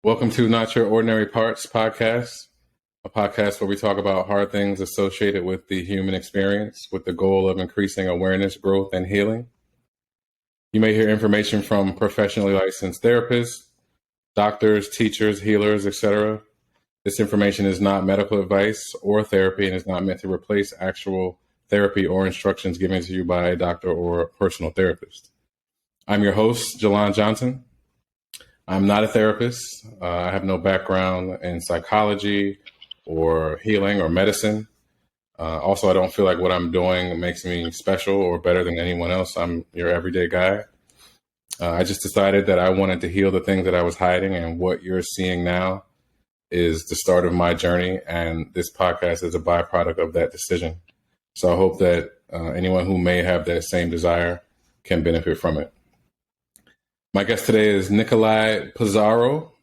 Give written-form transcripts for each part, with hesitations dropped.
Welcome to Not Your Ordinary Parts podcast, a podcast where we talk about hard things associated with the human experience with the goal of increasing awareness, growth, and healing. You may hear information from professionally licensed therapists, doctors, teachers, healers, etc. This information is not medical advice or therapy and is not meant to replace actual therapy or instructions given to you by a doctor or a personal therapist. I'm your host, Jalon Johnson. I'm not a therapist. I have no background in psychology or healing or medicine. Also, I don't feel like what I'm doing makes me special or better than anyone else. I'm your everyday guy. I just decided that I wanted to heal the things that I was hiding, and what you're seeing now is the start of my journey, and this podcast is a byproduct of that decision. So I hope that anyone who may have that same desire can benefit from it. My guest today is Nikolai Pizarro.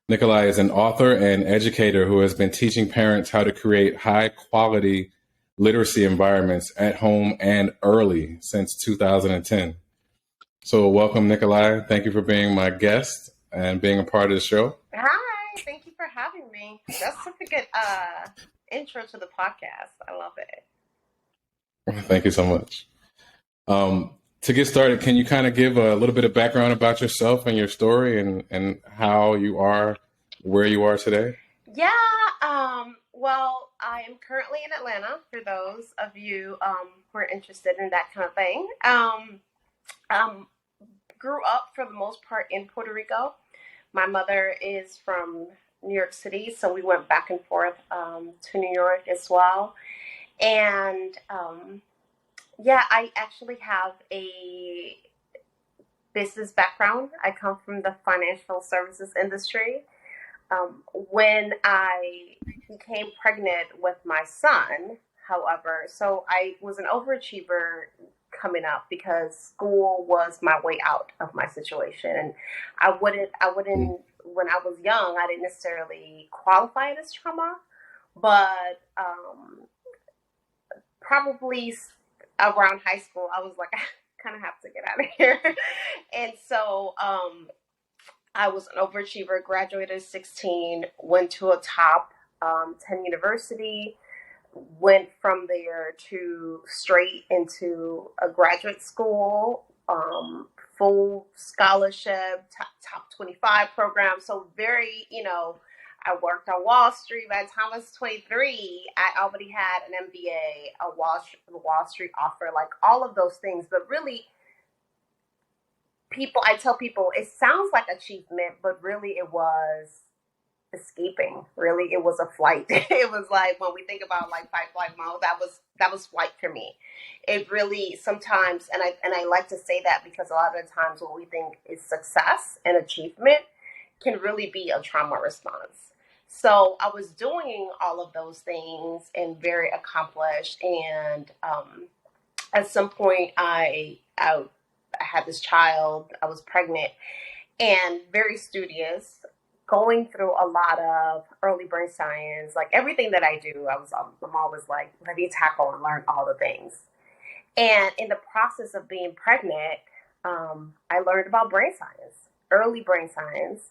Nikolai is an author and educator who has been teaching parents how to create high-quality literacy environments at home and early since 2010. So welcome, Nikolai. Thank you for being my guest and being a part of the show. Hi, thank you for having me. That's such a good intro to the podcast. I love it. Thank you so much. To get started, can you kind of give a little bit of background about yourself and your story and how you are where you are today? Yeah, well, I am currently in Atlanta, for those of you who are interested in that kind of thing. Grew up, for the most part, in Puerto Rico. My mother is from New York City, so we went back and forth to New York as well. And yeah, I actually have a business background. I come from the financial services industry. When I became pregnant with my son, however, so I was an overachiever coming up because school was my way out of my situation. And I wouldn't, when I was young, I didn't necessarily qualify it as trauma, but probably around high school, I was like, I kind of have to get out of here. And so I was an overachiever, graduated at 16, went to a top 10 university, went from there to straight into a graduate school, full scholarship, top 25 program. So very, I worked on Wall Street. By the time I was 23, I already had an MBA, a Wall Street offer, like all of those things. But really, I tell people, it sounds like achievement, but really it was escaping. Really, it was a flight. It was like, when we think about like fight, flight mode, that was flight for me. It really sometimes, and I like to say that because a lot of the times what we think is success and achievement can really be a trauma response. So I was doing all of those things and very accomplished. And at some point, I had this child. I was pregnant and very studious, going through a lot of early brain science, like everything that I do. I'm always like, let me tackle and learn all the things. And in the process of being pregnant, I learned about brain science, early brain science.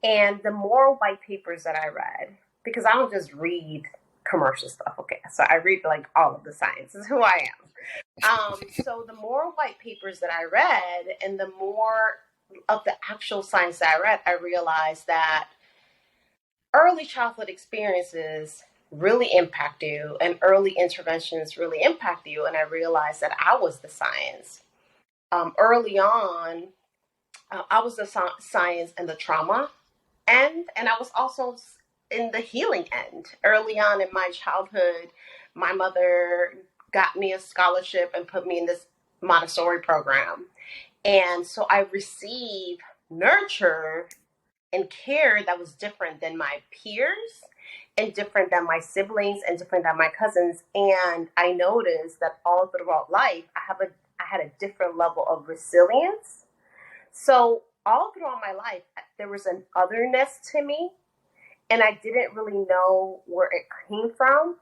And the more white papers that I read, because I don't just read commercial stuff, okay? So I read like all of the science. This is who I am. So the more white papers that I read and the more of the actual science that I read, I realized that early childhood experiences really impact you and early interventions really impact you. And I realized that I was the science. Early on, I was the science and the trauma end, and I was also in the healing end. Early on in my childhood, my mother got me a scholarship and put me in this Montessori program. And so I received nurture and care that was different than my peers and different than my siblings and different than my cousins. And I noticed that all throughout life, I had a different level of resilience. So all throughout my life, there was an otherness to me, and I didn't really know where it came from.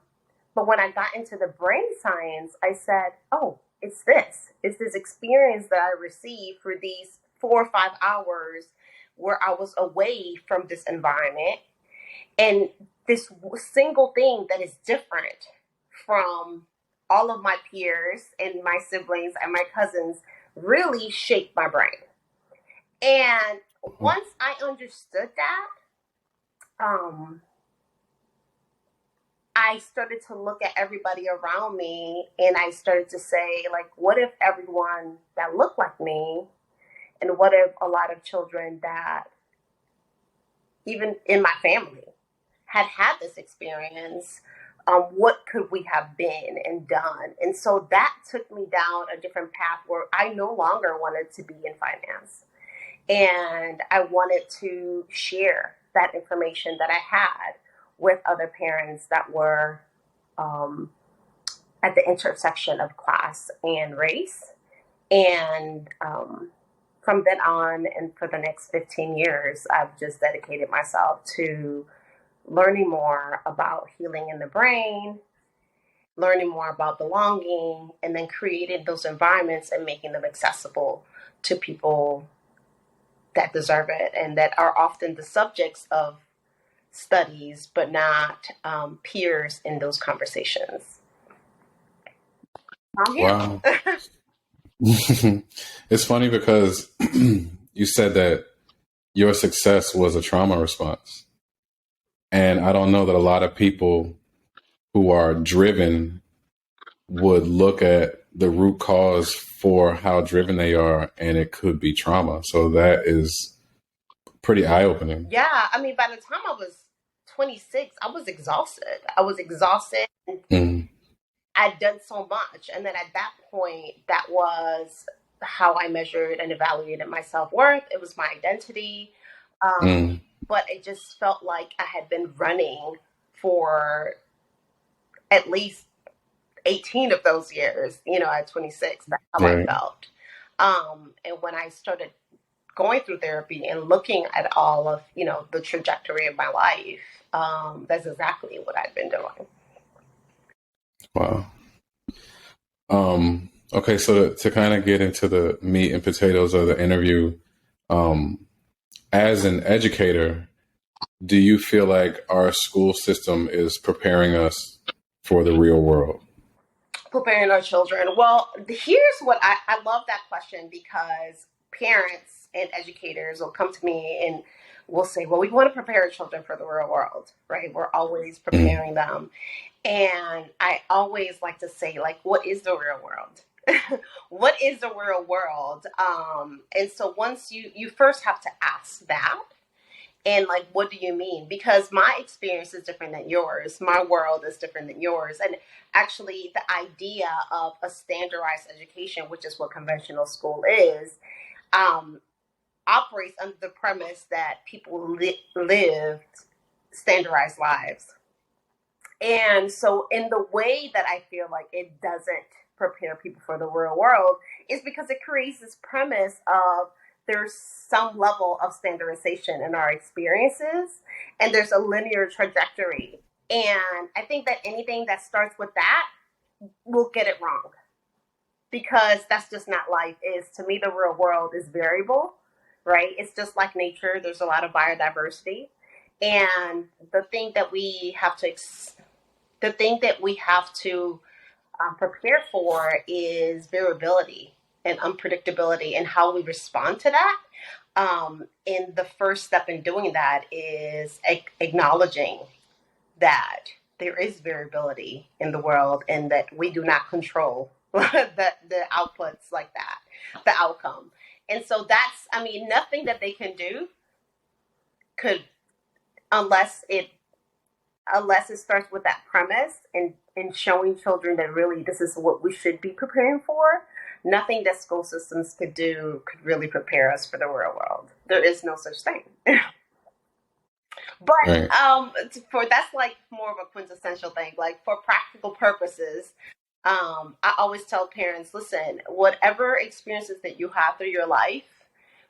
But when I got into the brain science, I said, oh, it's this experience that I received for these 4 or 5 hours where I was away from this environment, and this single thing that is different from all of my peers and my siblings and my cousins really shaped my brain. And once I understood that, I started to look at everybody around me, and I started to say, like, what if everyone that looked like me, and what if a lot of children that even in my family had this experience, what could we have been and done? And so that took me down a different path where I no longer wanted to be in finance. And I wanted to share that information that I had with other parents that were at the intersection of class and race. And from then on, and for the next 15 years, I've just dedicated myself to learning more about healing in the brain, learning more about belonging, and then creating those environments and making them accessible to people that deserve it and that are often the subjects of studies, but not peers in those conversations. I'm here. Wow. It's funny because you said that your success was a trauma response. And I don't know that a lot of people who are driven would look at the root cause for how driven they are, and it could be trauma. So that is pretty eye-opening. Yeah, I mean, by the time I was 26, I was exhausted. I'd done so much. And then at that point, that was how I measured and evaluated my self-worth. It was my identity. But it just felt like I had been running for at least 18 of those years, at 26. That's how I felt. And when I started going through therapy and looking at all of, the trajectory of my life, that's exactly what I've been doing. Wow. Okay, so to kind of get into the meat and potatoes of the interview, as an educator, do you feel like our school system is preparing us for the real world? Preparing our children. Well, here's what I love that question, because parents and educators will come to me and will say, well, we want to prepare our children for the real world, right? We're always preparing them. And I always like to say, like, what is the real world? What is the real world? And so once you first have to ask that, and like, what do you mean? Because my experience is different than yours. My world is different than yours. And actually, the idea of a standardized education, which is what conventional school is, operates under the premise that people live standardized lives. And so in the way that I feel like it doesn't prepare people for the real world is because it creates this premise of there's some level of standardization in our experiences, and there's a linear trajectory. And I think that anything that starts with that will get it wrong, because that's just not life is. To me, the real world is variable, right? It's just like nature. There's a lot of biodiversity. And the thing that we have to prepare for is variability and unpredictability and how we respond to that. And the first step in doing that is acknowledging that there is variability in the world and that we do not control the outputs like that, the outcome. And so that's, nothing that they can do could, unless it starts with that premise and showing children that really this is what we should be preparing for. Nothing that school systems could do could really prepare us for the real world. There is no such thing. But Right. That's like more of a quintessential thing. Like, for practical purposes, I always tell parents, listen, whatever experiences that you have through your life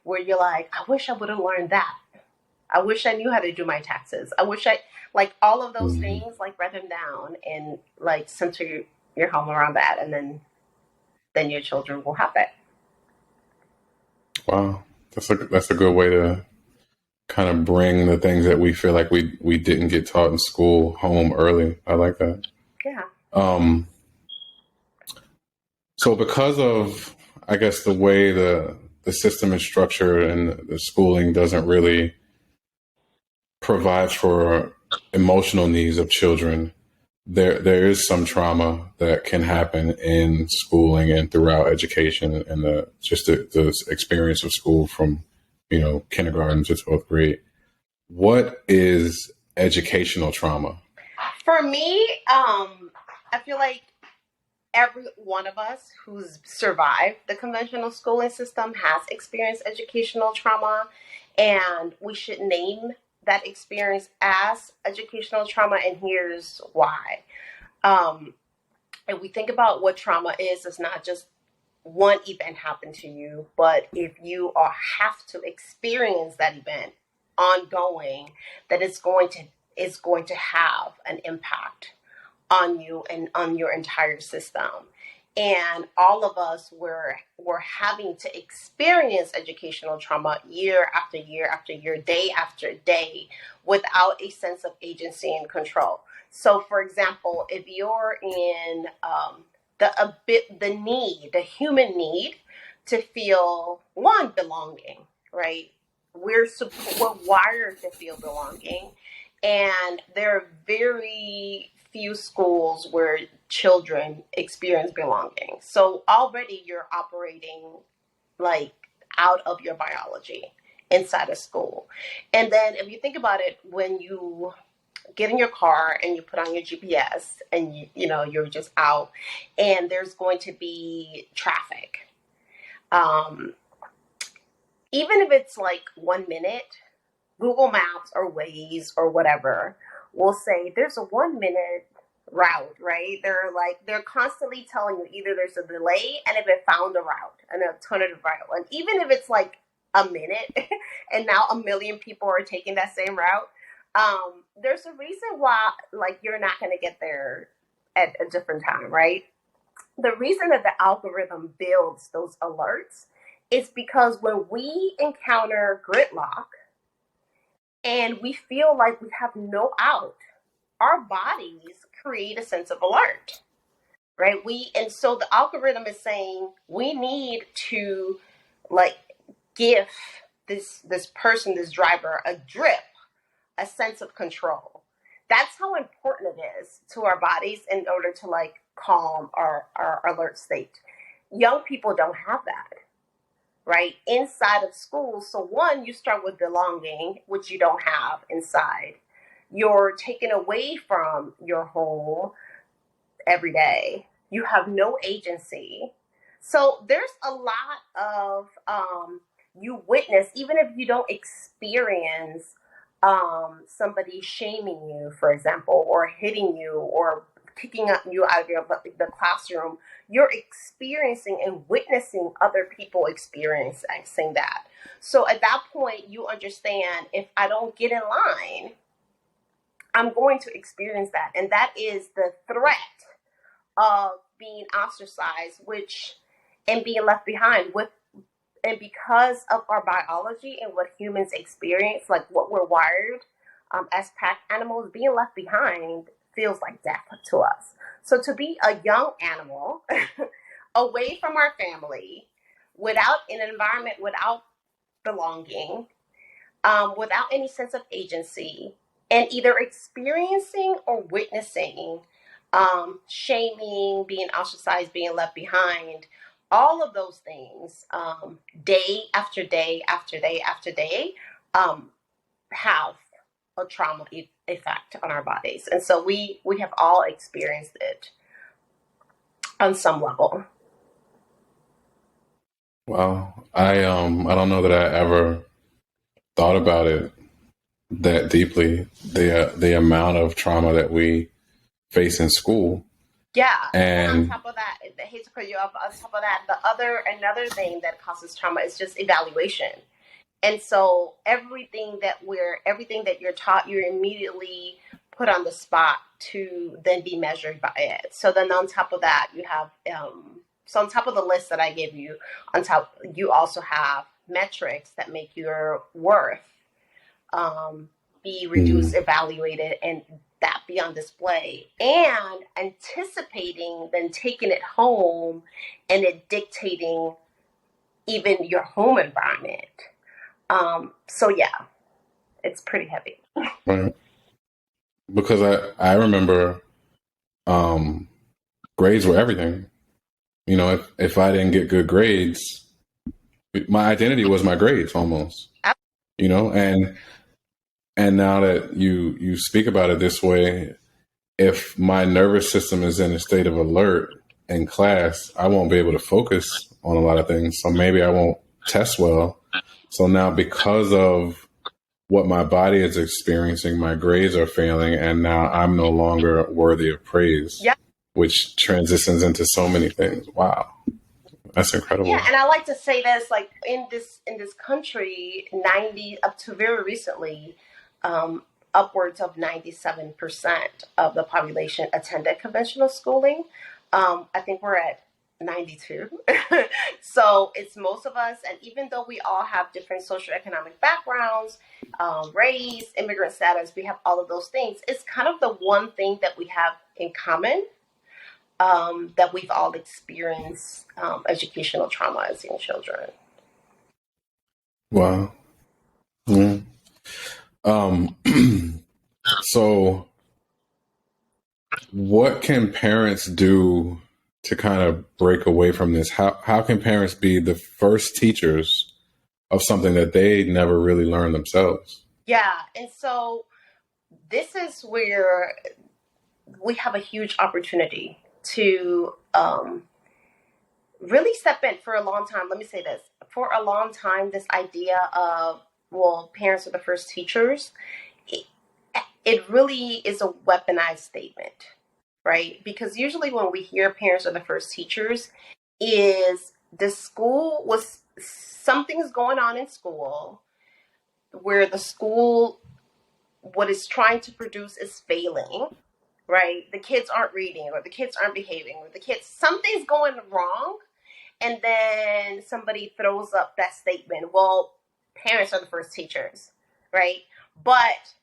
where you're like, I wish I would have learned that. I wish I knew how to do my taxes. I wish like all of those things, like, write them down and like center your home around that. And then your children will have that. Wow. That's a good way to kind of bring the things that we feel like we didn't get taught in school home early. I like that. Yeah. So because of, I guess, the way the system is structured and the schooling doesn't really provide for emotional needs of children, there is some trauma that can happen in schooling and throughout education and the experience of school from, kindergarten to 12th grade. What is educational trauma? For me, I feel like every one of us who's survived the conventional schooling system has experienced educational trauma, and we should name that experience as educational trauma, and here's why. If we think about what trauma is, it's not just one event happened to you, but if you have to experience that event ongoing, that it's going to have an impact on you and on your entire system. And all of us were having to experience educational trauma year after year after year, day after day, without a sense of agency and control. So, for example, if you're in the human need to feel belonging, right? We're wired to feel belonging, and there are very few schools where children experience belonging. So already you're operating like out of your biology inside of school. And then if you think about it, when you get in your car and you put on your GPS and you're just out and there's going to be traffic. Even if it's like 1 minute, Google Maps or Waze or whatever will say there's a 1 minute route, right? They're constantly telling you either there's a delay and if it found a route, an alternative route. And even if it's like a minute and now 1 million people are taking that same route, there's a reason why you're not going to get there at a different time, right? The reason that the algorithm builds those alerts is because when we encounter gridlock and we feel like we have no out, our bodies create a sense of alert, right? And so the algorithm is saying we need to give this person, this driver, a drip, a sense of control. That's how important it is to our bodies in order to calm our alert state. Young people don't have that, right? Inside of school. So one, you start with belonging, which you don't have inside. You're taken away from your home every day. You have no agency. So there's a lot of you witness, even if you don't experience somebody shaming you, for example, or hitting you or kicking you out of the classroom, you're experiencing and witnessing other people experiencing that. So at that point, you understand, if I don't get in line, I'm going to experience that. And that is the threat of being ostracized, and being left behind and because of our biology and what humans experience, what we're wired as pack animals, being left behind feels like death to us. So to be a young animal away from our family, without an environment, without belonging, without any sense of agency, and either experiencing or witnessing shaming, being ostracized, being left behind, all of those things, day after day after day after day, have a trauma effect on our bodies. And so we have all experienced it on some level. Wow. I don't know that I ever thought about it that deeply. The amount of trauma that we face in school. Yeah. And on top of that, I hate to cut you off, on top of that, another thing that causes trauma is just evaluation. And so everything that you're taught, you're immediately put on the spot to then be measured by it. So then on top of that, you have, so on top of the list that I gave you, you also have metrics that make your worth be reduced, evaluated, and that be on display, and anticipating then taking it home and it dictating even your home environment. So yeah, it's pretty heavy. Right. Because I remember grades were everything. You know, if I didn't get good grades, my identity was my grades almost. You know, and now that you speak about it this way, if my nervous system is in a state of alert in class, I won't be able to focus on a lot of things. So maybe I won't test well. So now, because of what my body is experiencing, my grades are failing, and now I'm no longer worthy of praise, Yeah. which transitions into so many things. Wow. That's incredible. Yeah, and I like to say this, like in this country, 90 up to very recently, upwards of 97% of the population attended conventional schooling. I think we're at 92. So it's most of us, and even though we all have different socioeconomic backgrounds, race, immigrant status, we have all of those things. It's kind of the one thing that we have in common. That we've all experienced educational trauma as young children. Wow. Yeah. So what can parents do to kind of break away from this? How can parents be the first teachers of something that they never really learned themselves? Yeah, and so this is where we have a huge opportunity to really step in. For a long time, let me say this, for a long time, this idea of, well, parents are the first teachers, it really is a weaponized statement, right? Because usually when we hear parents are the first teachers, is the school was, something's going on in school where the school, what it's trying to produce is failing, right? The kids aren't reading, or the kids aren't behaving, or the kids, something's going wrong. And then somebody throws up that statement, well, parents are the first teachers, right? But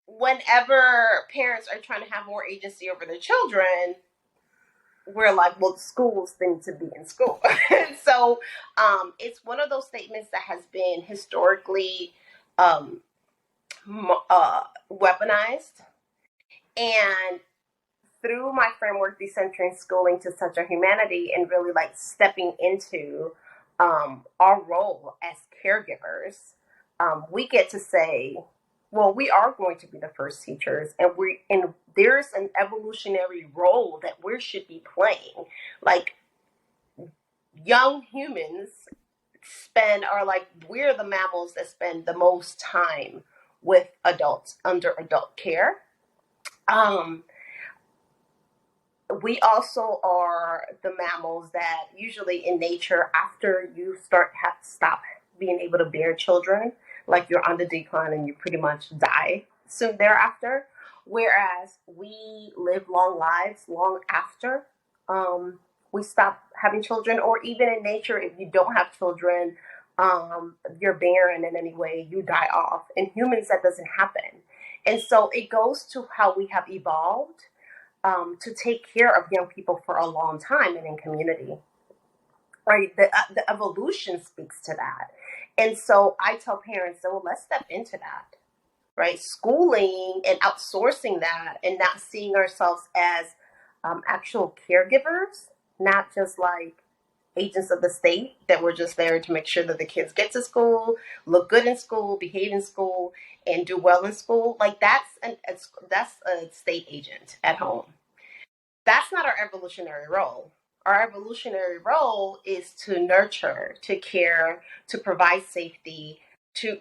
whenever parents are trying to have more agency over their children, we're like, well, the schools need to be in school. So it's one of those statements that has been historically weaponized. And through my framework, Decentering Schooling to Center Humanity, and really like stepping into our role as caregivers, we get to say, well, we are going to be the first teachers, and there's an evolutionary role that we should be playing. Like, young humans we're the mammals that spend the most time with adults under adult care. We also are the mammals that usually in nature, after you stop being able to bear children, like you're on the decline and you pretty much die soon thereafter. Whereas we live long lives long after we stop having children, or even in nature, if you don't have children, you're barren in any way, you die off. In humans, that doesn't happen. And so it goes to how we have evolved to take care of young people for a long time and in community, right? The evolution speaks to that. And so I tell parents, well, let's step into that, right? Schooling and outsourcing that, and not seeing ourselves as actual caregivers, not just like agents of the state that we're just there to make sure that the kids get to school, look good in school, behave in school, and do well in school. Like that's a state agent at home. That's not our evolutionary role. Our evolutionary role is to nurture, to care, to provide safety, to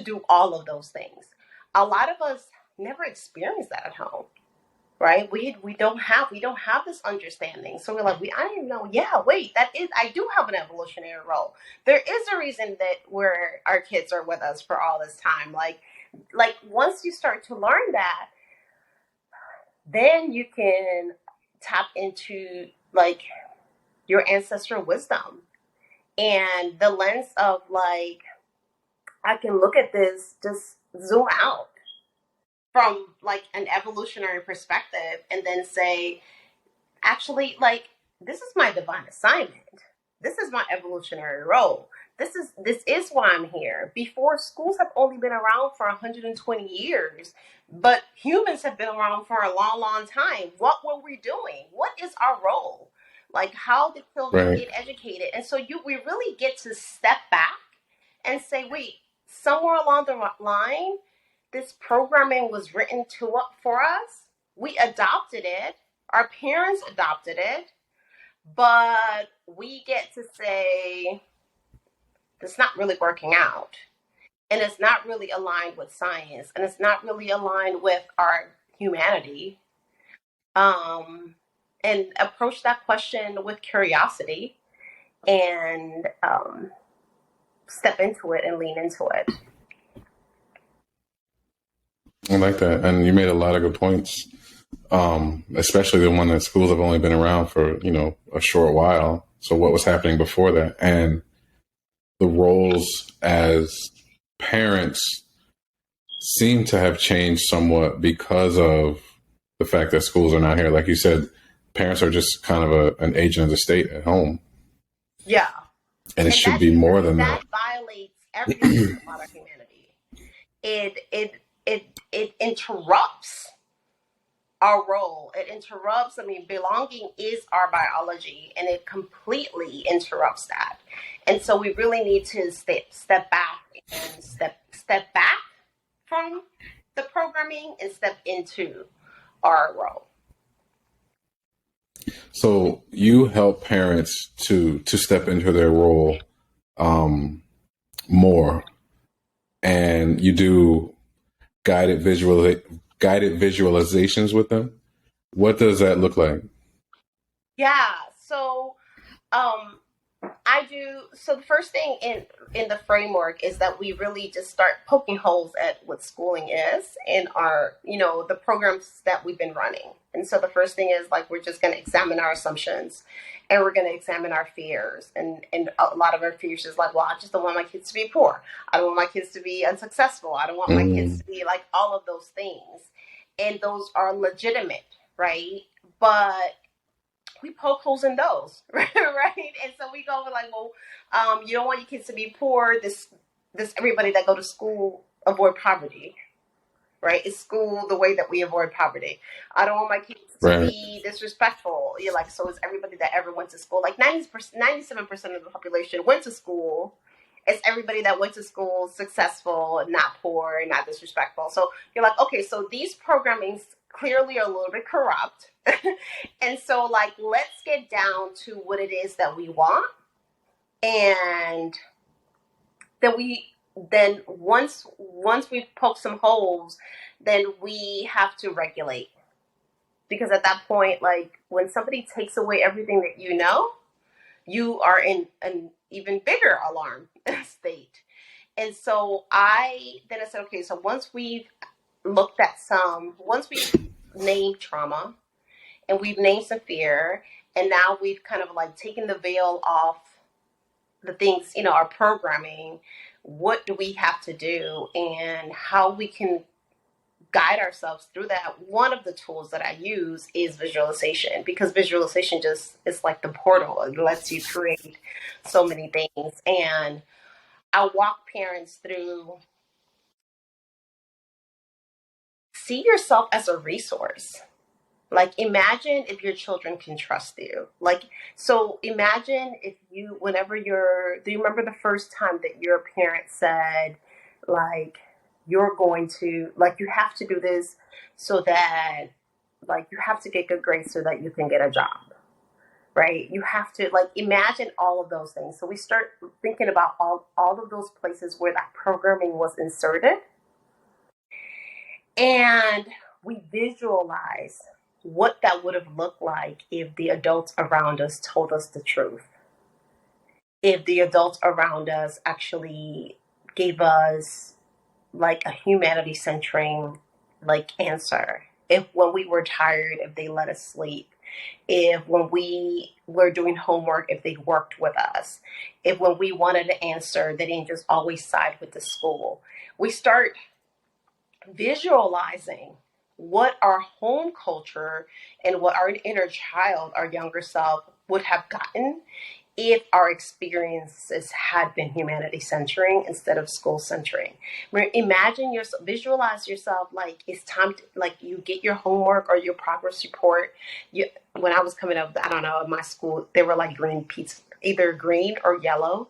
do all of those things. A lot of us never experience that at home, right? We don't have this understanding. So we're like, I didn't even know. Yeah, wait, I do have an evolutionary role. There is a reason that our kids are with us for all this time. Like once you start to learn that, then you can tap into like your ancestral wisdom and the lens of like, I can look at this, just zoom out from like an evolutionary perspective and then say, actually, like, this is my divine assignment. This is my evolutionary role. This is why I'm here. Before, schools have only been around for 120 years, but humans have been around for a long, long time. What were we doing? What is our role? Like, how did children Right. get educated? And so we really get to step back and say, wait, somewhere along the line, this programming was written for us. We adopted it. Our parents adopted it, but we get to say it's not really working out, and it's not really aligned with science, and it's not really aligned with our humanity. And approach that question with curiosity and step into it and lean into it. I like that. And you made a lot of good points, especially the one that schools have only been around for, a short while. So what was happening before that? And the roles as parents seem to have changed somewhat because of the fact that schools are not here. Like you said, parents are just kind of an agent of the state at home. Yeah. And it should be more than that. That violates everything about our humanity. It interrupts our role. It interrupts, belonging is our biology, and it completely interrupts that. And so we really need to step back and step back from the programming and step into our role. So you help parents to step into their role more, and you do guided visualizations with them. What does that look like? Yeah. So I do. So the first thing in the framework is that we really just start poking holes at what schooling is in our, the programs that we've been running. And so the first thing is, like, we're just going to examine our assumptions, and we're going to examine our fears. And a lot of our fears is like, well, I just don't want my kids to be poor. I don't want my kids to be unsuccessful. I don't want my kids to be like all of those things. And those are legitimate, right? But we poke holes in those, right? And so we go like, well, you don't want your kids to be poor. This everybody that go to school avoid poverty, right? It's school the way that we avoid poverty. I don't want my kids to be disrespectful. You're like, so is everybody that ever went to school. Like 97% of the population went to school. It's everybody that went to school successful, not poor, not disrespectful. So you're like, okay, so these programmings clearly are a little bit corrupt. And so, like, let's get down to what it is that we want. And then once we've poked some holes, then we have to regulate. Because at that point, like, when somebody takes away everything that you are in an even bigger alarm state. And so I said, okay, so once we've named trauma, and we've named some fear, and now we've kind of like taken the veil off the things, our programming, what do we have to do and how we can guide ourselves through that. One of the tools that I use is visualization, because visualization just is like the portal. It lets you create so many things. And I walk parents through, see yourself as a resource. Like, imagine if your children can trust you. Like, so imagine if do you remember the first time that your parent said, like, you're going to, like, you have to do this so that, like, you have to get good grades so that you can get a job, right? You have to, like, imagine all of those things. So we start thinking about all of those places where that programming was inserted. And we visualize what that would have looked like if the adults around us told us the truth. If the adults around us actually gave us like a humanity centering like answer. If when we were tired, if they let us sleep. if when we were doing homework, if they worked with us, if when we wanted to answer, they didn't just always side with the school. We start visualizing what our home culture and what our inner child, our younger self, would have gotten if our experiences had been humanity centering instead of school centering. Imagine yourself, visualize yourself like it's time to, like, you get your homework or your progress report. When I was coming up, I don't know, at my school, they were like green pizza, either green or yellow.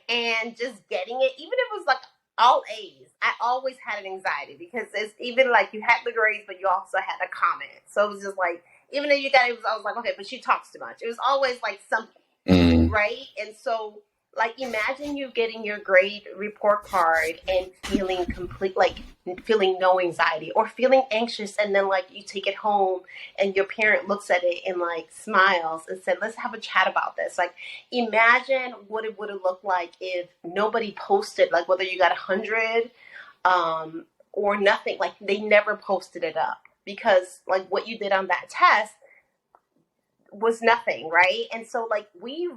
And just getting it, even if it was like all A's, I always had an anxiety because it's even like you had the grades, but you also had a comment. So it was just like, even if you got it, I was like, okay, but she talks too much. It was always like something. Right? And so, like, imagine you getting your grade report card and feeling feeling no anxiety or feeling anxious. And then, like, you take it home and your parent looks at it and, like, smiles and said, let's have a chat about this. Like, imagine what it would have looked like if nobody posted, like, whether you got 100 or nothing. Like, they never posted it up because, like, what you did on that test was nothing, right? And so, like, we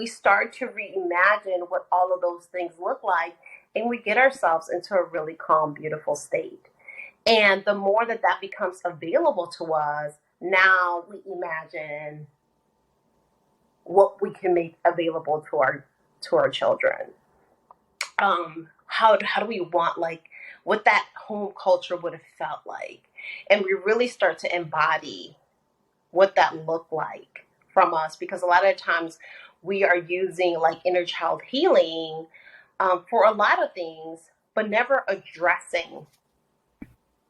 start to reimagine what all of those things look like, and we get ourselves into a really calm, beautiful state. And the more that becomes available to us, now we imagine what we can make available to our children. How do we want, like, what that home culture would have felt like, and we really start to embody what that looked like from us, because a lot of times we are using like inner child healing for a lot of things, but never addressing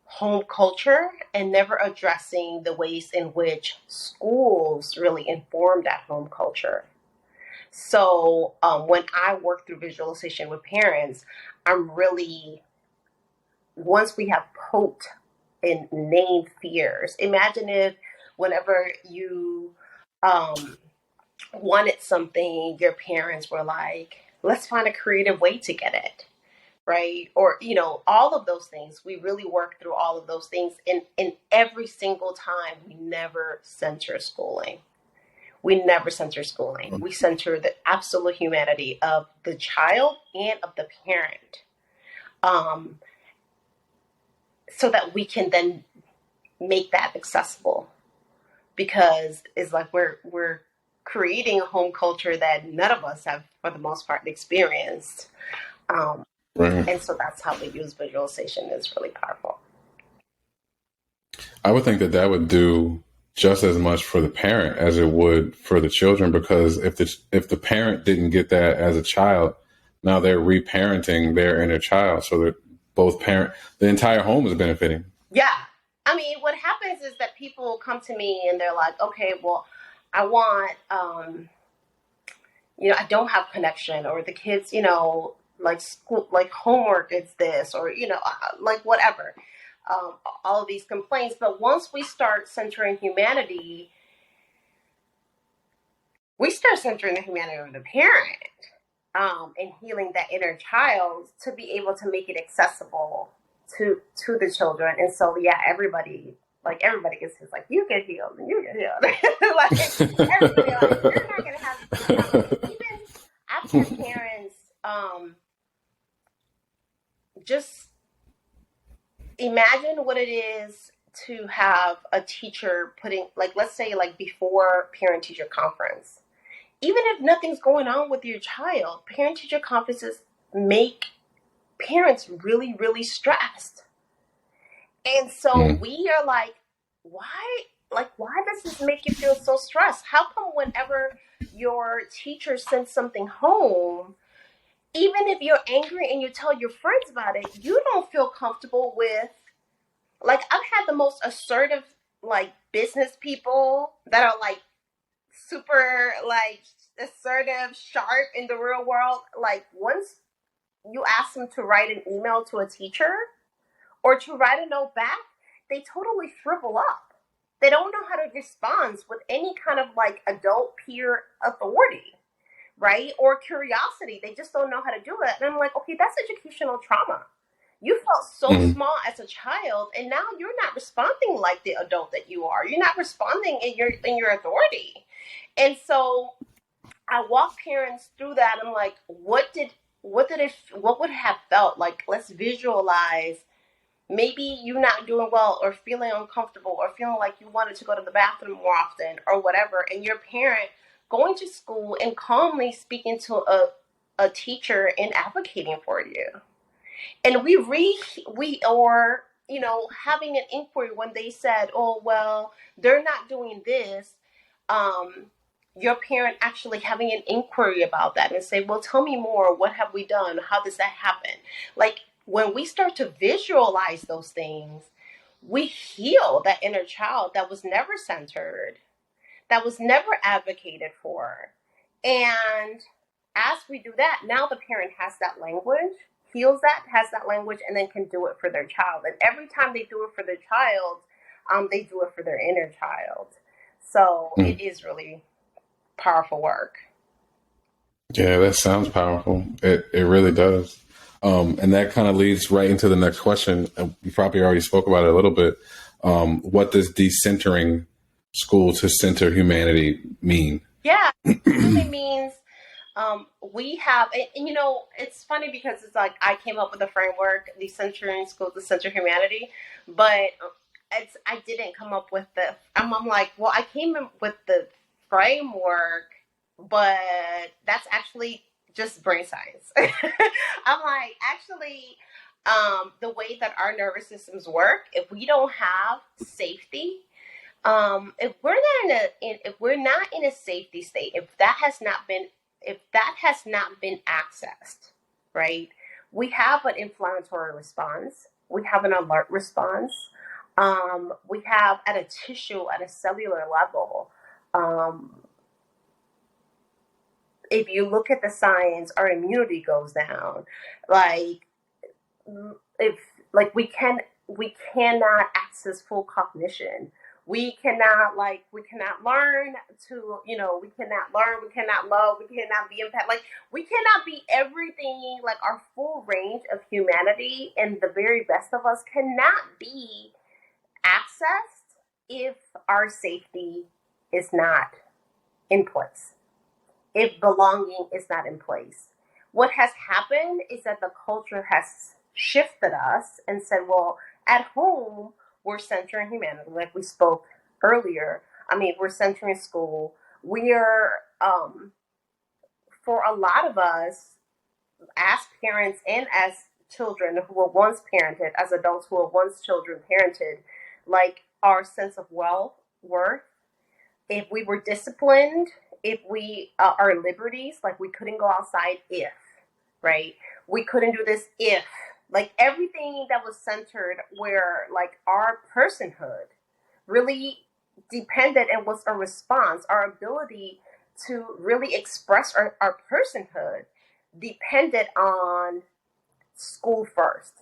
home culture and never addressing the ways in which schools really inform that home culture. So when I work through visualization with parents, I'm really, once we have poked and named fears, imagine if whenever you wanted something, your parents were like, let's find a creative way to get it, right? Or, all of those things. We really work through all of those things. And every single time, we never center schooling. We never center schooling. We center the absolute humanity of the child and of the parent, so that we can then make that accessible. Because it's like we're creating a home culture that none of us have, for the most part, experienced. Right. And so that's how we use visualization. Is really powerful. I would think that would do just as much for the parent as it would for the children, because if the parent didn't get that as a child, now they're reparenting their inner child, so that the entire home is benefiting. Yeah. I mean, what happens is that people come to me and they're like, okay, well, I want, I don't have connection, or the kids, like school, like homework is this, or, like whatever, all of these complaints. But once we start centering humanity, we start centering the humanity of the parent, and healing that inner child to be able to make it accessible to the children. And so, yeah, everybody gets his, like, you get healed and you get healed. Like, everybody, like, you're not gonna have even I've had parents just imagine what it is to have a teacher putting, like, let's say, like, before parent teacher conference, even if nothing's going on with your child, parent teacher conferences make parents really, really stressed. And so we are like, why does this make you feel so stressed? How come whenever your teacher sends something home, even if you're angry and you tell your friends about it, you don't feel comfortable with, like, I've had the most assertive, like, business people that are, like, super, like, assertive, sharp in the real world. Like, once you ask them to write an email to a teacher or to write a note back, they totally shrivel up. They don't know how to respond with any kind of, like, adult peer authority, right? Or curiosity. They just don't know how to do it. And I'm like, okay, that's educational trauma. You felt so Mm-hmm. small as a child, and now you're not responding like the adult that you are. You're not responding in your authority. And so I walk parents through that. I'm like, what would have felt like? Let's visualize maybe you not doing well or feeling uncomfortable or feeling like you wanted to go to the bathroom more often or whatever, and your parent going to school and calmly speaking to a teacher and advocating for you. And we or having an inquiry when they said, oh well, they're not doing this. um your parent actually having an inquiry about that and say, well, tell me more, what have we done, how does that happen? Like, when we start to visualize those things, we heal that inner child that was never centered, that was never advocated for. And as we do that, now the parent has that language, heals that, has that language, and then can do it for their child. And every time they do it for their child, they do it for their inner child. So it is really powerful work. Yeah, that sounds powerful. It really does. And that kind of leads right into the next question. We probably already spoke about it a little bit. What does decentering school to center humanity mean? Yeah, it really means we have, and it's funny because it's like I came up with a framework, Decentering School to Center Humanity, but I didn't come up with the. I'm like, well, I came in with the framework, but that's actually just brain science. I'm like, actually, the way that our nervous systems work, if we don't have safety, if we're not in a safety state, if that has not been accessed, right? We have an inflammatory response. We have an alert response. We have at a tissue, at a cellular level. If you look at the science, our immunity goes down. Like, if like we cannot access full cognition. We cannot learn to, we cannot learn, we cannot love, we cannot be empath. Like, we cannot be everything, like our full range of humanity and the very best of us cannot be accessed if our safety is not in place, if belonging is not in place. What has happened is that the culture has shifted us and said, well, at home, we're centering humanity, like we spoke earlier. I mean, we're centering school. We are, for a lot of us, as parents and as children who were once parented, as adults who were once children parented, like our sense of worth, if we were disciplined, if we, our liberties, like we couldn't go outside if, right? We couldn't do this if, like everything that was centered where like our personhood really depended and was a response, our ability to really express our personhood depended on school first,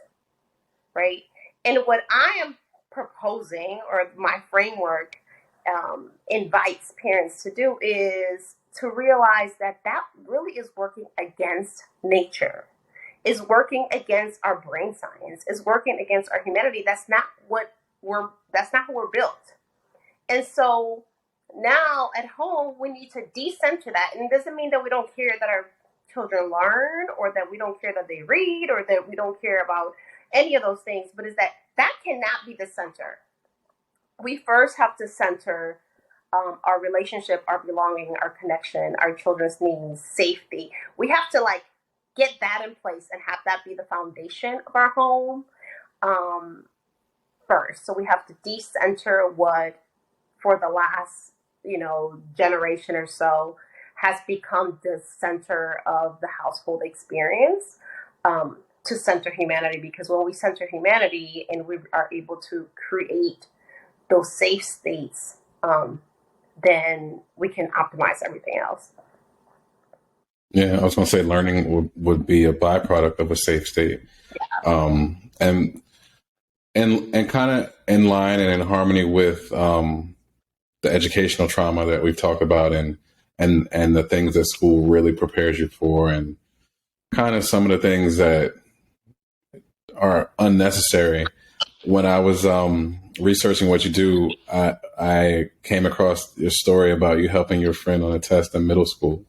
right? And what I am proposing, or my framework invites parents to do, is to realize that really is working against nature, is working against our brain science, is working against our humanity. That's not how we're built. And so now at home, we need to decenter that. And it doesn't mean that we don't care that our children learn, or that we don't care that they read, or that we don't care about any of those things, but is that cannot be the center. We first have to center our relationship, our belonging, our connection, our children's needs, safety. We have to get that in place and have that be the foundation of our home first. So we have to decenter what for the last, generation or so has become the center of the household experience, to center humanity. Because when we center humanity and we are able to create those safe states, then we can optimize everything else. Yeah, I was going to say learning would be a byproduct of a safe state. Yeah. And kind of in line and in harmony with the educational trauma that we've talked about, and the things that school really prepares you for, and kind of some of the things that are unnecessary. When I was researching what you do, I came across your story about you helping your friend on a test in middle school.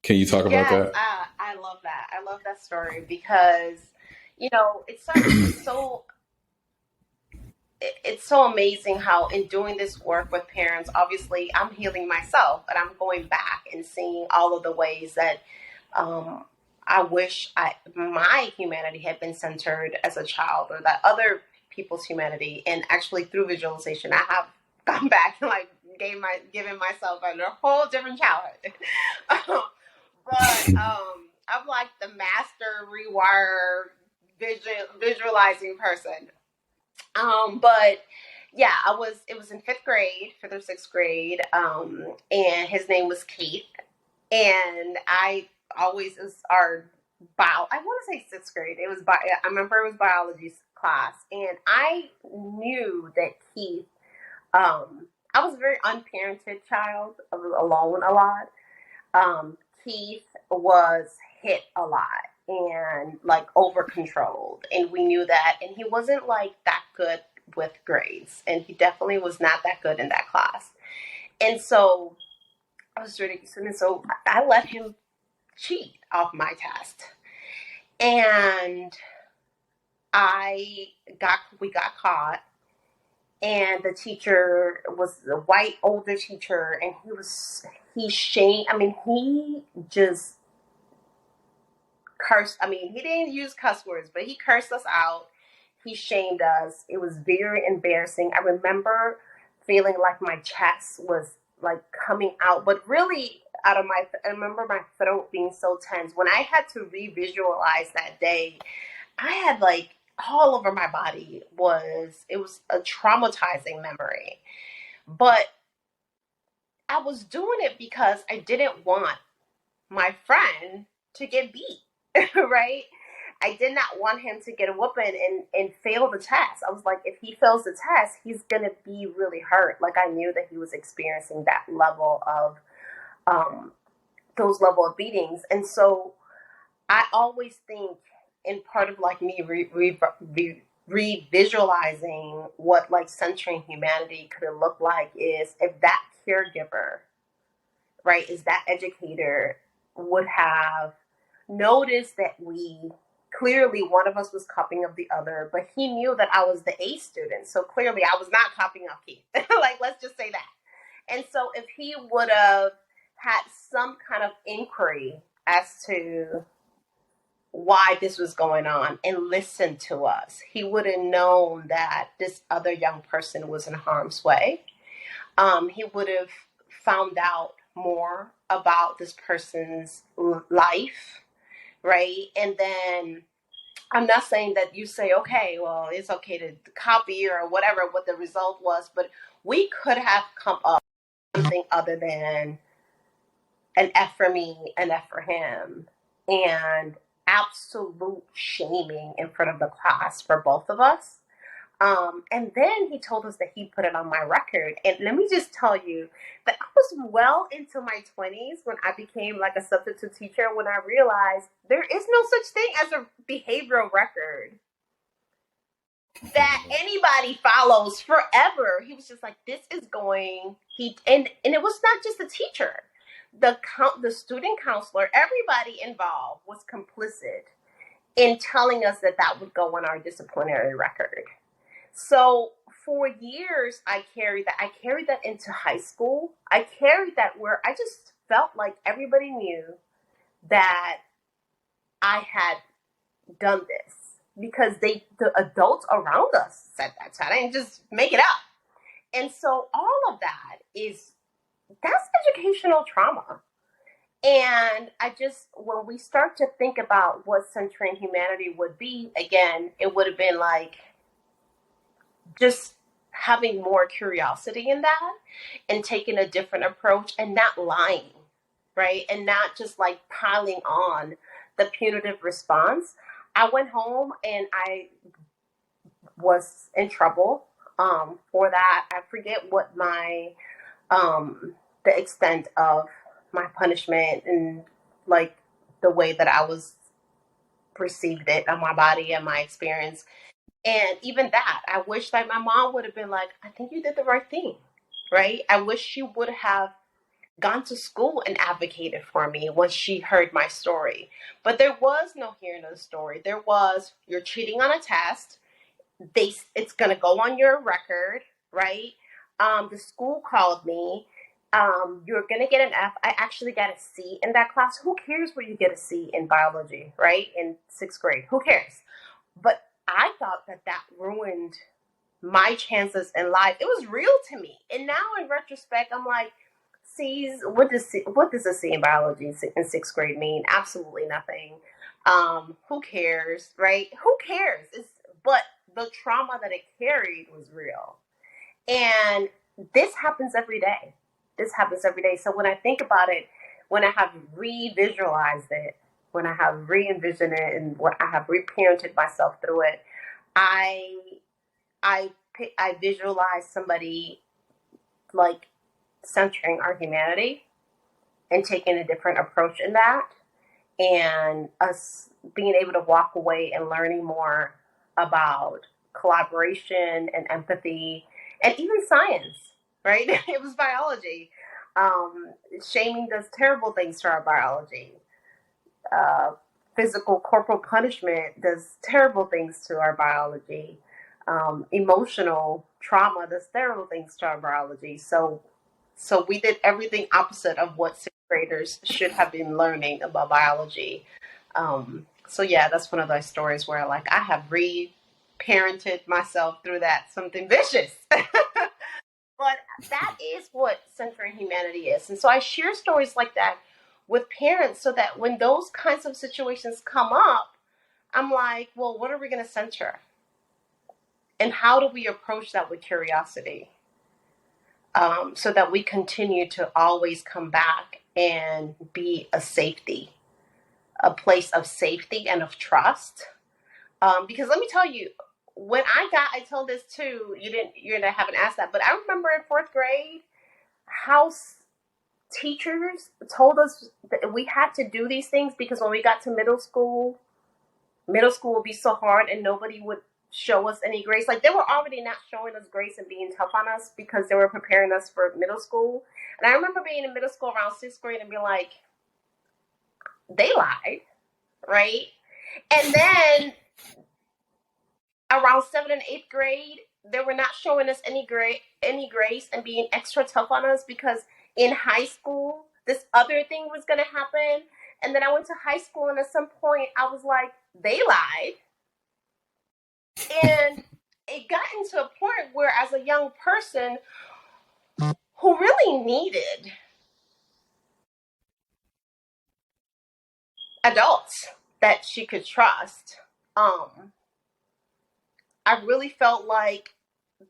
Can you talk about Yes, that? I love that. I love that story because, you know, it's so amazing how in doing this work with parents, obviously I'm healing myself, but I'm going back and seeing all of the ways that um, I wish my humanity had been centered as a child, or that other people's humanity. And actually, through visualization, I have gone back and like given myself a whole different childhood. But I'm like the master rewire visualizing person. But yeah, it was in fifth grade, fifth or sixth grade. And his name was Keith. And I always, it was our I want to say sixth grade. I remember it was biology class. And I knew that Keith, I was a very unparented child. I was alone a lot. Keith was hit a lot and like over controlled, and we knew that. And he wasn't like that good with grades, and he definitely was not that good in that class. And so I was really, and so I let him cheat off my test, and we got caught. And the teacher was a white older teacher, and he shamed. I mean, he just cursed. I mean, he didn't use cuss words, but he cursed us out. He shamed us. It was very embarrassing. I remember feeling like my chest was like coming out, but really I remember my throat being so tense. When I had to revisualize that day, I had like all over my body it was a traumatizing memory. But I was doing it because I didn't want my friend to get beat, right? I did not want him to get a whooping and fail the test. I was like, if he fails the test, he's gonna be really hurt. Like I knew that he was experiencing that level of those level of beatings, and so I always think, in part of like me revisualizing what like centering humanity could look like is if that caregiver, right, is that educator would have noticed that we clearly one of us was copying of the other, but he knew that I was the A student. So clearly I was not copying of Keith. Like, let's just say that. And so if he would have had some kind of inquiry as to why this was going on and listened to us, he would have known that this other young person was in harm's way. He would have found out more about this person's life, right? And then I'm not saying that you say, okay, well, it's okay to copy or whatever what the result was, but we could have come up with something other than an F for me, an F for him, and absolute shaming in front of the class for both of us. And then he told us that he put it on my record. And let me just tell you that I was well into my 20s when I became like a substitute teacher, when I realized there is no such thing as a behavioral record that anybody follows forever. He was just like, this is going, and it was not just the teacher. The student counselor, everybody involved was complicit in telling us that that would go on our disciplinary record. So for years, I carried that. I carried that into high school. I carried that where I just felt like everybody knew that I had done this because the adults around us said that. So I didn't just make it up. And so all of that's educational trauma. And when we start to think about what centering humanity would be, again, it would have been like just having more curiosity in that and taking a different approach and not lying, right? And not just like piling on the punitive response. I went home and I was in trouble for that. I forget what the extent of my punishment and like the way that I was perceived it on my body and my experience. And even that, I wish like my mom would have been like, I think you did the right thing, right? I wish she would have gone to school and advocated for me once she heard my story. But there was no hearing of the story. There was, you're cheating on a test. It's gonna go on your record, right? The school called me. You're gonna get an F. I actually got a C in that class. Who cares where you get a C in biology, right? In sixth grade. Who cares? But I thought that that ruined my chances in life. It was real to me. And now in retrospect, I'm like, C's, what does a C in biology in sixth grade mean? Absolutely nothing. Who cares, right? Who cares? But the trauma that it carried was real. And this happens every day. This happens every day. So when I think about it, when I have re-visualized it, when I have re-envisioned it, and when I have reparented myself through it, I I I visualize somebody like centering our humanity and taking a different approach in that, and us being able to walk away and learning more about collaboration and empathy and even science, right? It was biology. Shaming does terrible things to our biology. Uh, Physical corporal punishment does terrible things to our biology. Emotional trauma does terrible things to our biology. So we did everything opposite of what sixth graders should have been learning about biology. So yeah, that's one of those stories where like I have re-parented myself through that, something vicious. But that is what centering humanity is. And so I share stories like that with parents so that when those kinds of situations come up, I'm like, well, what are we going to center? And how do we approach that with curiosity? So that we continue to always come back and be a safety, a place of safety and of trust. Because let me tell you, when I told this too, you haven't asked that, but I remember in fourth grade, how teachers told us that we had to do these things because when we got to middle school would be so hard and nobody would show us any grace. Like they were already not showing us grace and being tough on us because they were preparing us for middle school. And I remember being in middle school around sixth grade and being like, they lied, right? And then around seventh and eighth grade, they were not showing us any grace and being extra tough on us because in high school this other thing was going to happen. And then I went to high school and at some point I was like, they lied. And it got into a point where as a young person who really needed adults that she could trust, I really felt like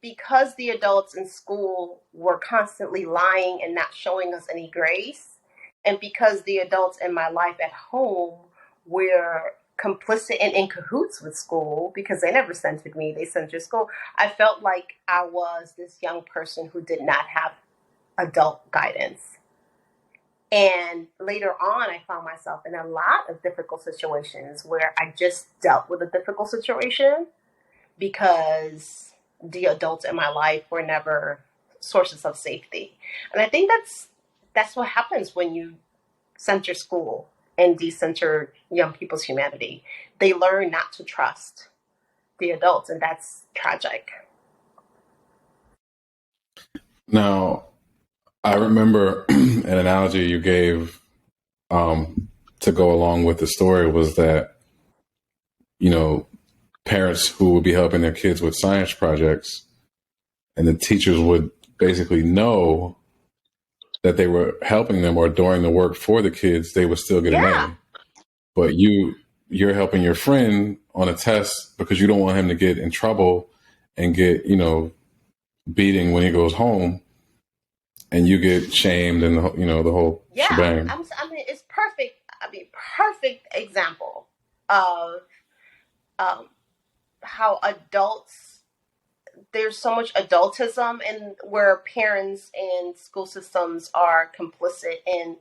because the adults in school were constantly lying and not showing us any grace, and because the adults in my life at home were complicit and in cahoots with school because they never centered me, they centered school, I felt like I was this young person who did not have adult guidance. And later on, I found myself in a lot of difficult situations where I just dealt with a difficult situation because the adults in my life were never sources of safety. And I think that's what happens when you center school and decenter young people's humanity. They learn not to trust the adults, and that's tragic. Now, I remember an analogy you gave to go along with the story was that, you know, parents who would be helping their kids with science projects and the teachers would basically know that they were helping them or doing the work for the kids, they would still get an Yeah. A. But you're helping your friend on a test because you don't want him to get in trouble and get, beating when he goes home, and you get shamed and the whole Yeah. shebang. I mean, it's perfect. I mean, perfect example of um, how adults, there's so much adultism and where parents and school systems are complicit in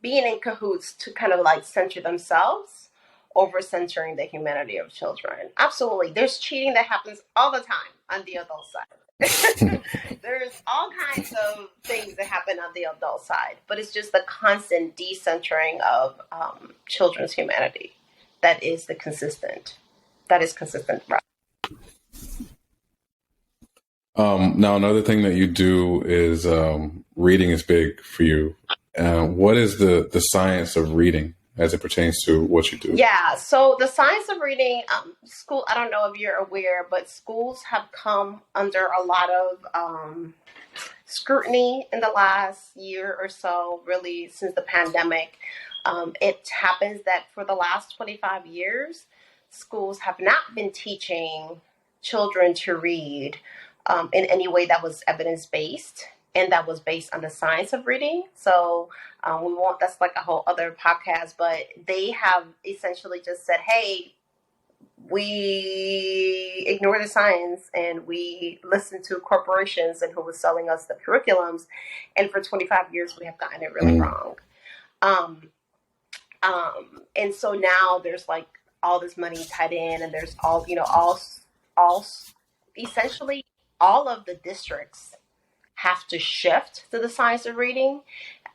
being in cahoots to kind of like center themselves over centering the humanity of children. Absolutely. There's cheating that happens all the time on the adult side. There's all kinds of things that happen on the adult side, but it's just the constant decentering of children's humanity that is consistent. Right? Now, another thing that you do is reading is big for you. What is the science of reading as it pertains to what you do? Yeah, so the science of reading, school, I don't know if you're aware, but schools have come under a lot of scrutiny in the last year or so, really since the pandemic. It happens that for the last 25 years, schools have not been teaching children to read in any way that was evidence-based and that was based on the science of reading. So that's like a whole other podcast, but they have essentially just said, hey, we ignore the science and we listen to corporations and who was selling us the curriculums. And for 25 years, we have gotten it really wrong. And so now there's like all this money tied in, and there's all essentially all of the districts have to shift to the science of reading.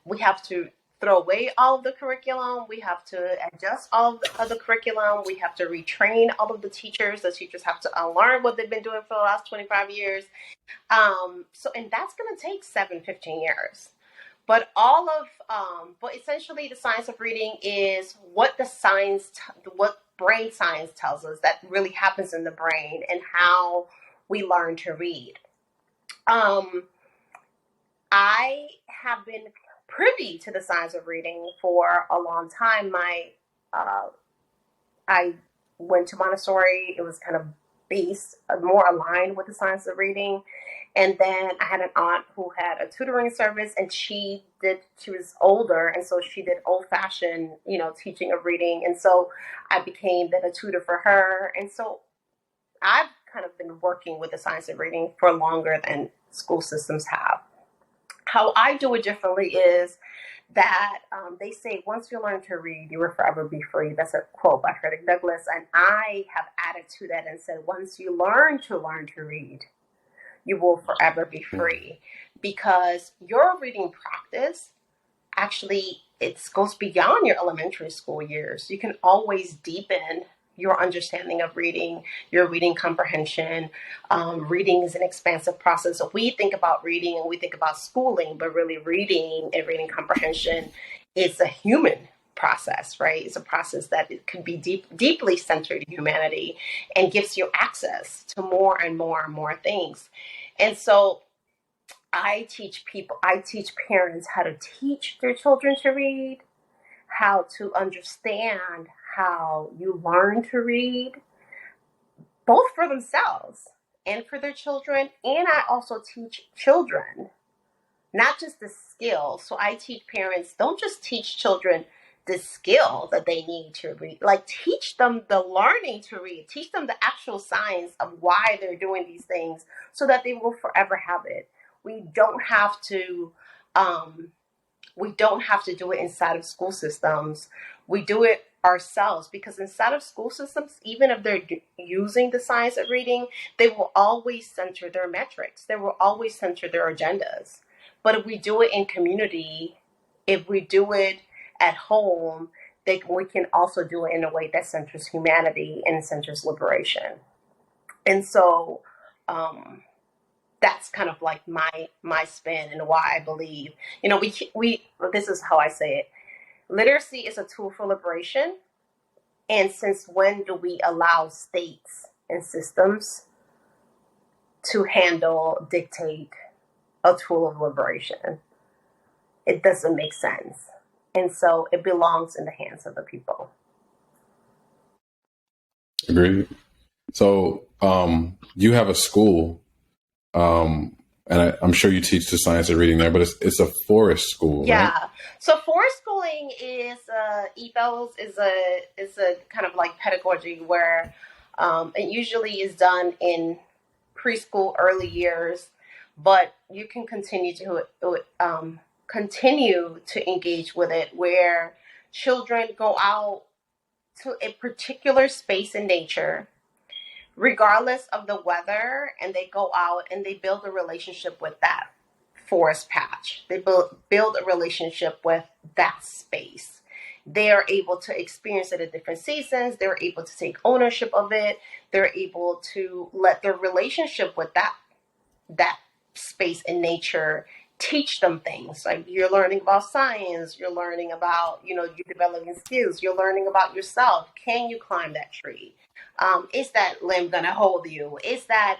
We have to throw away all of the curriculum. We have to adjust all of the curriculum. We have to retrain all of the teachers. The teachers have to unlearn what they've been doing for the last 25 years. And that's going to take 15 years. But but essentially the science of reading is what what brain science tells us that really happens in the brain and how we learn to read. I have been privy to the science of reading for a long time. I went to Montessori. It was kind of based, more aligned with the science of reading. And then I had an aunt who had a tutoring service, and she was older, and so she did old-fashioned, teaching of reading. And so I became then a tutor for her. And so I've kind of been working with the science of reading for longer than school systems have. How I do it differently is that they say, once you learn to read, you will forever be free. That's a quote by Frederick Douglass. And I have added to that and said, once you learn to read, you will forever be free. Because your reading practice, actually, it goes beyond your elementary school years. You can always deepen your understanding of reading, your reading comprehension. Reading is an expansive process. So we think about reading and we think about schooling, but really reading and reading comprehension is a human process, right? It's a process that it can be deeply centered in humanity and gives you access to more and more and more things. And so I teach parents how to teach their children to read, how to understand how you learn to read, both for themselves and for their children. And I also teach children, not just the skill. So I teach parents, don't just teach children the skill that they need to read, like teach them the learning to read, teach them the actual science of why they're doing these things so that they will forever have it. We don't have to do it inside of school systems. We do it ourselves, because inside of school systems, even if they're using the science of reading, they will always center their metrics. They will always center their agendas. But if we do it in community, if we do it at home, we can also do it in a way that centers humanity and centers liberation. And so that's kind of like my spin and why I believe, we this is how I say it. Literacy is a tool for liberation. And since when do we allow states and systems to dictate a tool of liberation? It doesn't make sense. And so it belongs in the hands of the people. Agreed. So you have a school, and I'm sure you teach the science of reading there, but it's a forest school, yeah. Right? So forest schooling is ethos is a kind of like pedagogy where it usually is done in preschool, early years, but you can continue to engage with it, where children go out to a particular space in nature, regardless of the weather, and they go out and they build a relationship with that forest patch. They build a relationship with that space. They are able to experience it at different seasons. They're able to take ownership of it. They're able to let their relationship with that space in nature teach them things. Like, you're learning about science, you're learning about, you're developing skills, you're learning about yourself. Can you climb that tree? Is that limb gonna hold you? Is that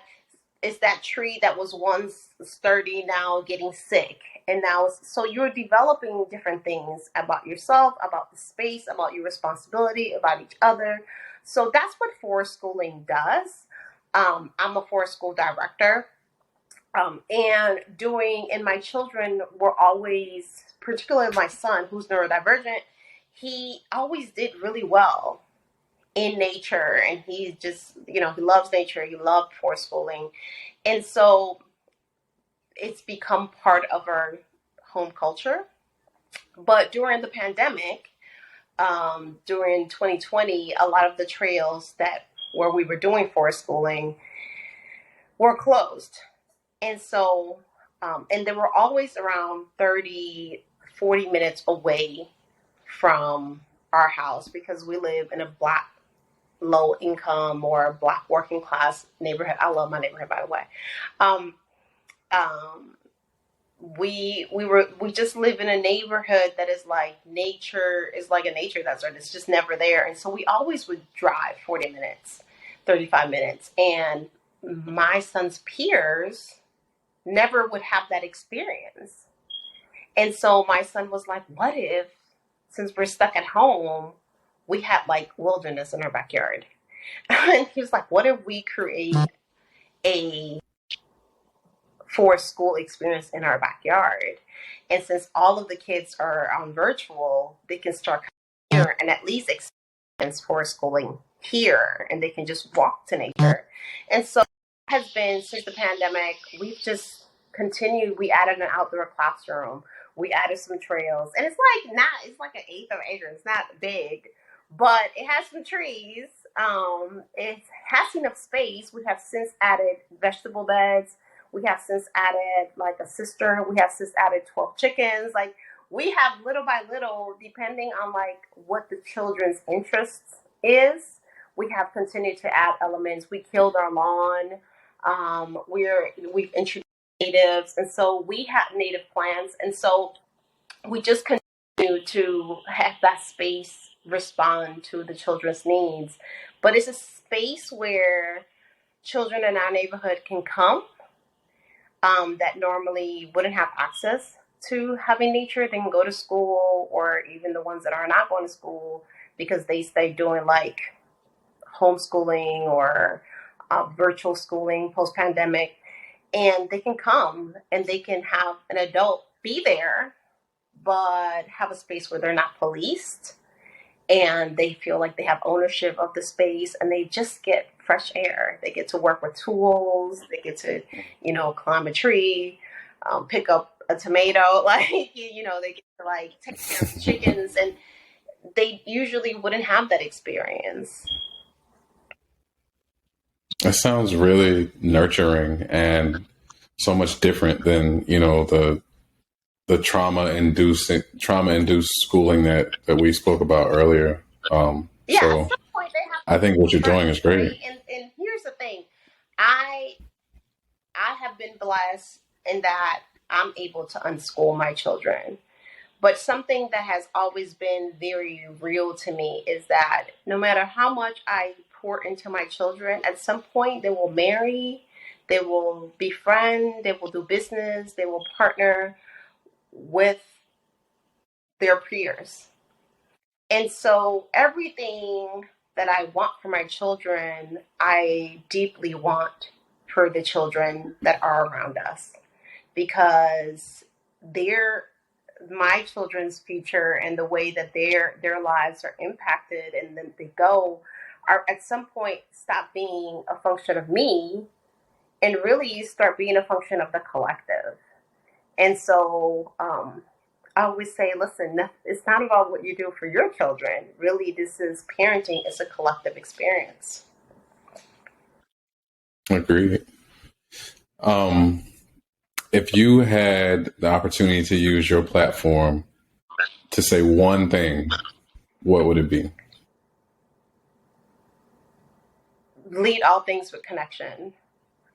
tree that was once sturdy now getting sick? And now, so you're developing different things about yourself, about the space, about your responsibility, about each other. So that's what forest schooling does. I'm a forest school director. And my children were always, particularly my son, who's neurodivergent, he always did really well in nature. And he just, he loves nature. He loved forest schooling. And so it's become part of our home culture. But during the pandemic, during 2020, a lot of the trails where we were doing forest schooling were closed. And so, and they were always around 30, 40 minutes away from our house, because we live in a Black low income or Black working class neighborhood. I love my neighborhood, by the way. We just live in a neighborhood that is like nature, is like a nature desert. It's just never there. And so we always would drive 40 minutes, 35 minutes. And my son's peers never would have that experience. And so my son was like, what if, since we're stuck at home, we had like wilderness in our backyard? And he was like, what if we create a forest school experience in our backyard? And since all of the kids are on virtual, they can start here and at least experience forest schooling here, and they can just walk to nature. And so has been, since the pandemic, we've just continued. We added an outdoor classroom. We added some trails, and it's like an eighth of an acre. It's not big, but it has some trees. It has enough space. We have since added vegetable beds. We have since added like a cistern. We have since added 12 chickens. Like, we have little by little, depending on like what the children's interests is, we have continued to add elements. We killed our lawn. We've introduced natives, and so we have native plants, and so we just continue to have that space respond to the children's needs. But it's a space where children in our neighborhood can come, that normally wouldn't have access to having nature. They can go to school, or even the ones that are not going to school because they stay doing like homeschooling or virtual schooling post-pandemic, and they can come and they can have an adult be there, but have a space where they're not policed, and they feel like they have ownership of the space, and they just get fresh air. They get to work with tools. They get to, climb a tree, pick up a tomato. Like, they get to like take care of the chickens, and they usually wouldn't have that experience. It sounds really nurturing and so much different than, the trauma-induced schooling that we spoke about earlier. So at some point they have. I think what you're doing is great. And here's the thing, I have been blessed in that I'm able to unschool my children. But something that has always been very real to me is that no matter how much I pour into my children, at some point they will marry, they will befriend, they will do business, they will partner with their peers. And so everything that I want for my children, I deeply want for the children that are around us, because my children's future and the way that their lives are impacted and then they go are at some point stop being a function of me and really start being a function of the collective. And so I always say, listen, it's not about what you do for your children. Really, this is parenting. It's a collective experience. Agreed. Um, if you had the opportunity to use your platform to say one thing, what would it be? Lead all things with connection.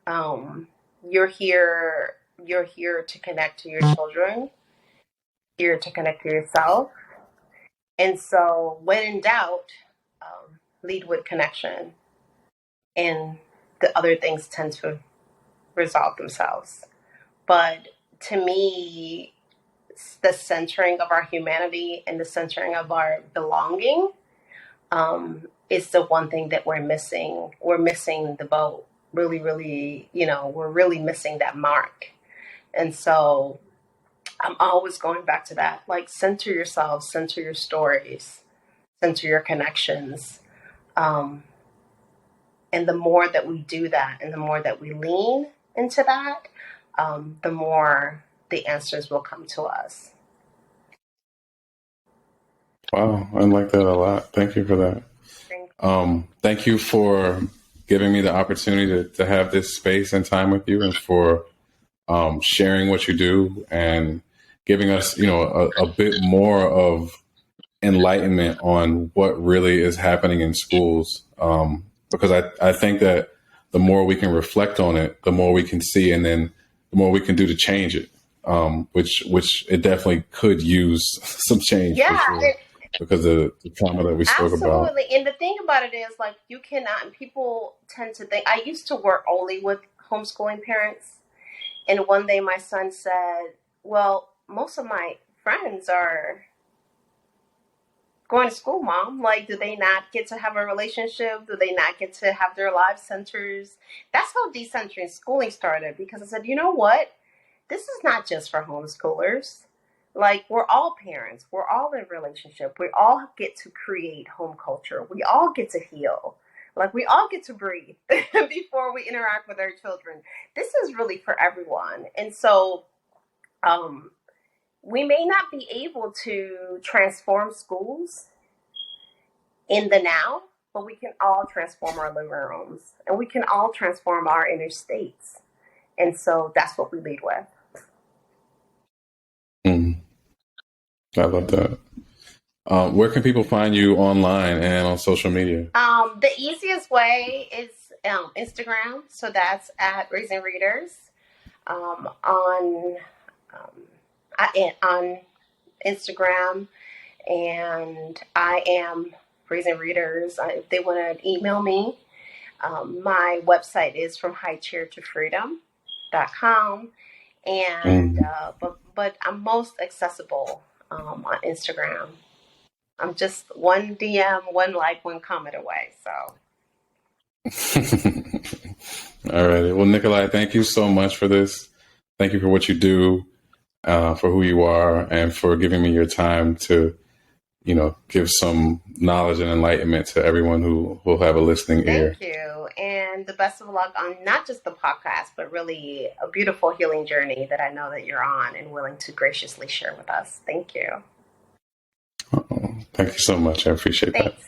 Um, you're here. You're here to connect to your children. Here to connect to yourself. And so, when in doubt, lead with connection, and the other things tend to resolve themselves. But to me, the centering of our humanity and the centering of our belonging is the one thing that we're missing. We're missing the boat. Really, really, we're really missing that mark. And so I'm always going back to that. Like, center yourself, center your stories, center your connections. Um, and the more that we do that and the more that we lean into that, the more the answers will come to us. Wow, I like that a lot. Thank you for that. Thank you for giving me the opportunity to have this space and time with you, and for sharing what you do and giving us, a bit more of enlightenment on what really is happening in schools. Because I think that the more we can reflect on it, the more we can see, and then the more we can do to change it. Which it definitely could use some change, Yeah, for sure, because of the trauma that we spoke about. absolutely. And the thing about it is, like, you cannot, and people tend to think, I used to work only with homeschooling parents. And one day my son said, well, most of my friends are going to school, Mom. Like, do they not get to have a relationship? Do they not get to have their life centers? That's how decentering schooling started, because I said, you know what? This is not just for homeschoolers. Like, we're all parents. We're all in a relationship. We all get to create home culture. We all get to heal. Like, we all get to breathe before we interact with our children. This is really for everyone. And so, we may not be able to transform schools in the now, but we can all transform our living rooms, and we can all transform our inner states. And so that's what we lead with. I love that. Where can people find you online and on social media? The easiest way is Instagram. So that's at Raising Readers. On Instagram, and I am Raising Readers. If they want to email me, my website is from highchairtofreedom.com. And but I'm most accessible on Instagram. I'm just one DM, one like, one comment away. So. All right. Well, Nikolai, thank you so much for this. Thank you for what you do, for who you are, and for giving me your time to, give some knowledge and enlightenment to everyone who will have a listening ear. Thank you. And the best of luck on not just the podcast, but really a beautiful healing journey that I know that you're on and willing to graciously share with us. Thank you. Thank you so much. I appreciate that. Thanks.